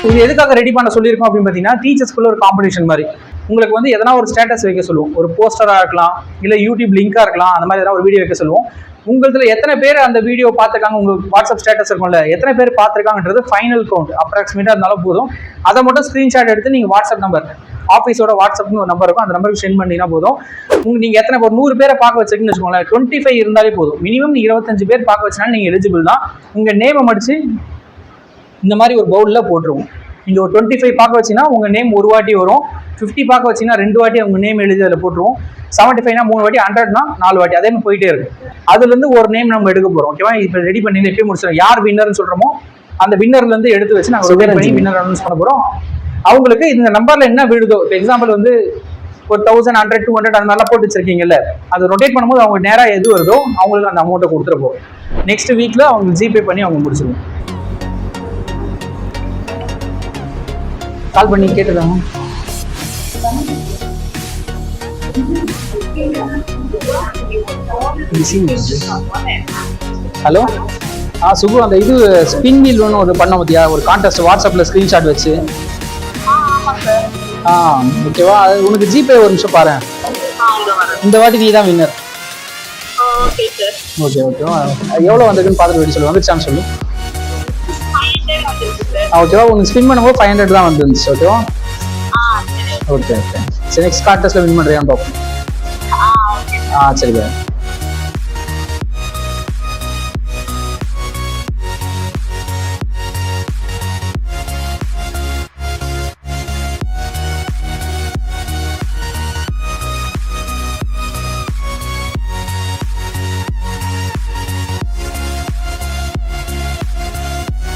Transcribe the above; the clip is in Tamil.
இது எதுக்காக ரெடி பண்ண சொல்லியிருக்கோம் அப்படின்னு பார்த்தீங்கன்னா, டீச்சர்ஸ்குள்ள ஒரு காம்படிஷன் மாதிரி. உங்களுக்கு வந்து எதனா ஒரு ஸ்டேட்டஸ் வைக்க சொல்லுவோம். ஒரு போஸ்டராக இருக்கலாம், இல்லை யூடியூப் லிங்காக இருக்கலாம், அந்த மாதிரி எதனா ஒரு வீடியோ வைக்க சொல்லுவோம். உங்களதுல எத்தனை பேர் அந்த வீடியோ பார்த்துருக்காங்க, உங்களுக்கு வாட்ஸ்அப் ஸ்டேட்டஸ் இருக்கும்ல, எத்தனை பேர் பார்த்துருக்காங்கன்றது ஃபைனல் கவுண்ட் அப்ராக்சிமேட்டாக இருந்தாலும் போதும். அதை மட்டும் ஸ்க்ரீன்ஷாட் எடுத்து நீங்கள் வாட்ஸ்அப் நம்பர், ஆஃபீஸோட வாட்ஸ்அப்னு ஒரு நம்பர் இருக்கும், அந்த நம்பருக்கு சென்ட் பண்ணினா போதும். நீங்கள் எத்தனை ஒரு 100 பேரை பார்க்க வச்சிருக்கீங்கன்னு வச்சுக்கோங்களேன், 25 இருந்தாலே போதும். மினிமம் 25 பேர் பார்க்க வச்சனாலும் நீங்கள் எலிஜிபிள் தான். உங்கள் நேமை மடிச்சு இந்த மாதிரி ஒரு பவுலில் போட்டுருவோம். நீங்கள் ஒரு 25 பார்க்க வச்சிங்கன்னா உங்கள் நேம் ஒரு வாட்டி வரும். 50 பார்க்க வச்சிங்கன்னா 2 வாட்டி உங்கள் நேம் எழுதி அதில் போட்டுருவோம். 75னா 3 வாட்டி, 100னா 4 வாட்டி, அதே மாதிரி போயிட்டே இருக்கும். அதுலேருந்து ஒரு நேம் நம்ம எடுக்க போகிறோம். ஓகேவா? இப்போ ரெடி பண்ணி எப்பயும் முடிச்சிடும். யார் வின்னர்னு சொல்கிறோமோ அந்த வின்னர்லேருந்து எடுத்து வச்சு நாங்கள் பண்ணி வின்னர் அனௌன்ஸ் பண்ண போகிறோம். அவங்களுக்கு இந்த நம்பரில் என்ன விழுதோ, இப்போ எக்ஸாம்பிள் வந்து ஒரு 1000, 100, 200 அந்த மாதிரிலாம் போட்டு வச்சிருக்கீங்கல்ல, அதை ரொட்டேட் பண்ணும்போது அவங்க நேராக எது வருதோ அவங்களுக்கு அந்த அமௌண்ட்டை கொடுத்துருப்போம். நெக்ஸ்ட் வீக்கில் அவங்க ஜிபே பண்ணி அவங்க முடிச்சிடுவோம். கால் பண்ணி கேட்டுருக்காங்க. ஹலோ, சுகு, அந்த இது ஸ்பின் வீல் ஒன்று ஒரு பண்ண பார்த்தியா, ஒரு கான்டெஸ்ட் வாட்ஸ்அப்பில் ஸ்க்ரீன்ஷாட் வச்சு. ஓகேவா? அது உனக்கு ஜிபே ஒரு நிமிஷம் பாரு. இந்த வாட்டி நீ தான் வின்னர். ஓகே ஓகேவா? எவ்வளோ வந்திருக்குன்னு பார்த்துட்டு வெடி சொல்லு. வந்துச்சான்னு சொல்லு. ஓகேவா? உங்களுக்கு ஸ்பின் பண்ணும்போது 500 தான் வந்துருந்துச்சு. ஓகேவா? Okay okay. சரி, நெக்ஸ்ட் கான்டெஸ்ட்ல வின் பண்ணுறியான்னு பார்ப்போம். சரி.